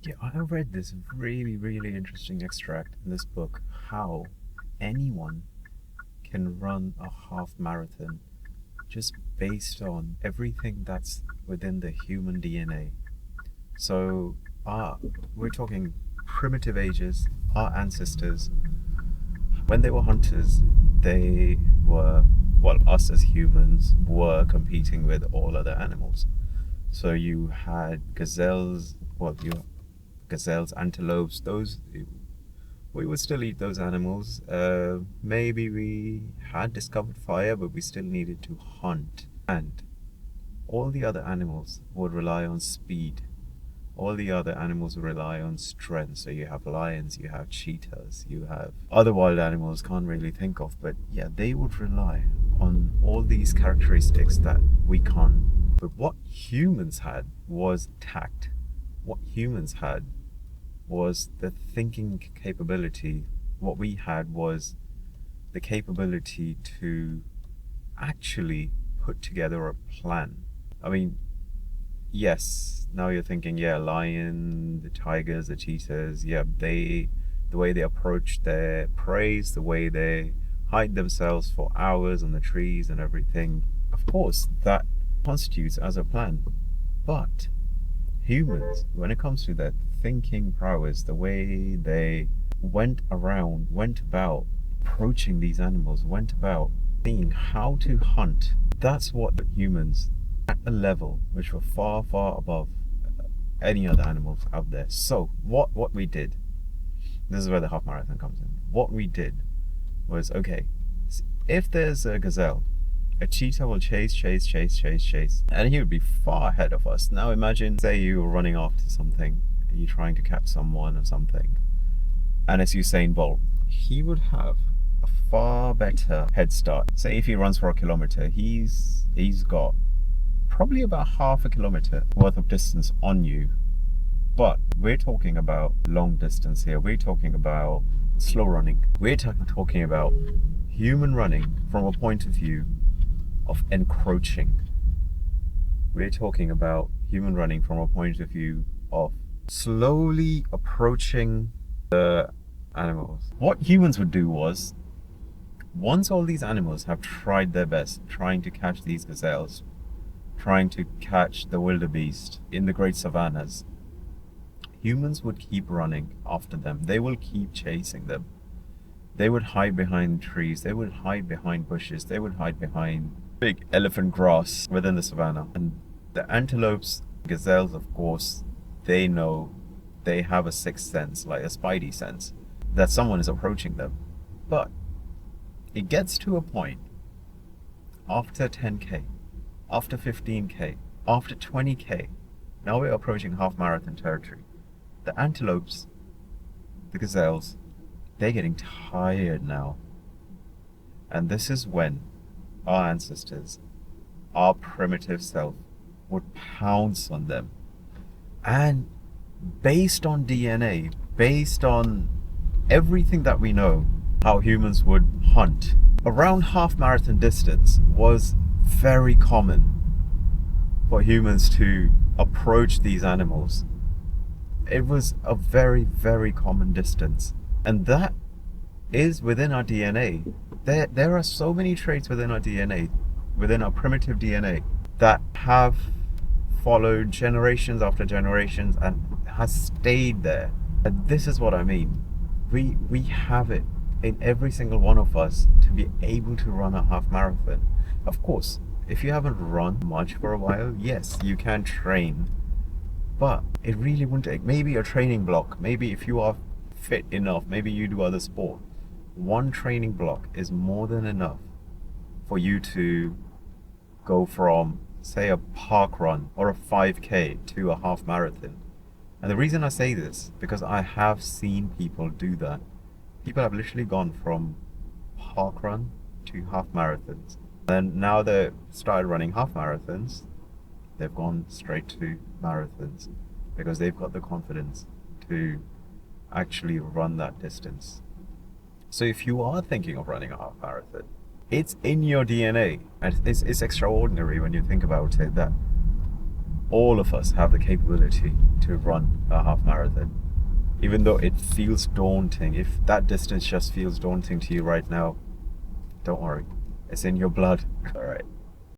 Yeah, I read this really, really interesting extract in this book how anyone can run a half marathon just based on everything that's within the human DNA. So, uh, we're talking primitive ages, our ancestors, when they were hunters, they were, well, us as humans were competing with all other animals. So you had gazelles, gazelles, antelopes, those we would still eat those animals. Maybe we had discovered fire, but we still needed to hunt. And all the other animals would rely on speed. All the other animals rely on strength. So you have lions, you have cheetahs, you have other wild animals, can't really think of. But yeah, they would rely on all these characteristics that we can't. But what humans had was tact. What humans had was the thinking capability. What we had was the capability to actually put together a plan. I mean, yes, now you're thinking, yeah, lion, the tigers, the cheetahs, yeah, the way they approach their prey, the way they hide themselves for hours on the trees and everything. Of course, that constitutes as a plan. But humans, when it comes to their thinking prowess, the way they went about approaching these animals, went about seeing how to hunt, that's what humans at a level which were far, far above any other animals out there. So what we did, this is where the half marathon comes in. What we did was, okay, if there's a gazelle, a cheetah will chase, and he would be far ahead of us. Now imagine, say you were running after something, you're trying to catch someone or something, and it's Usain Bolt. He would have a far better head start. Say if he runs for a kilometer, he's got probably about half a kilometer worth of distance on you. But we're talking about long distance here. We're talking about slow running. We're talking about human running from a point of view of encroaching. We're talking about human running from a point of view of slowly approaching the animals. What humans would do was, once all these animals have tried their best trying to catch these gazelles, trying to catch the wildebeest in the great savannas, humans would keep running after them. They will keep chasing them. They would hide behind trees, they would hide behind bushes, they would hide behind big elephant grass within the savannah. And the antelopes, gazelles, of course, they know, they have a sixth sense, like a spidey sense, that someone is approaching them. But it gets to a point after 10k, after 15k, after 20k, now we're approaching half marathon territory. The antelopes, the gazelles, they're getting tired now. And this is when our ancestors, our primitive self, would pounce on them. And based on DNA, based on everything that we know, how humans would hunt, around half marathon distance was very common for humans to approach these animals. It was a very, very common distance. And that is within our DNA. There are so many traits within our DNA, within our primitive DNA, that have followed generations after generations and has stayed there. And this is what I mean. We have it in every single one of us to be able to run a half marathon. Of course, if you haven't run much for a while, yes, you can train. But it really wouldn't take, maybe a training block, maybe if you are fit enough, maybe you do other sport, one training block is more than enough for you to go from, say, a park run or a 5k to a half marathon. And the reason I say this, because I have seen people do that. People have literally gone from park run to half marathons. And now they've started running half marathons, they've gone straight to marathons because they've got the confidence to actually run that distance. So if you are thinking of running a half marathon, it's in your DNA. And it's extraordinary when you think about it, that all of us have the capability to run a half marathon. Even though it feels daunting, if that distance just feels daunting to you right now, don't worry. It's in your blood. All right.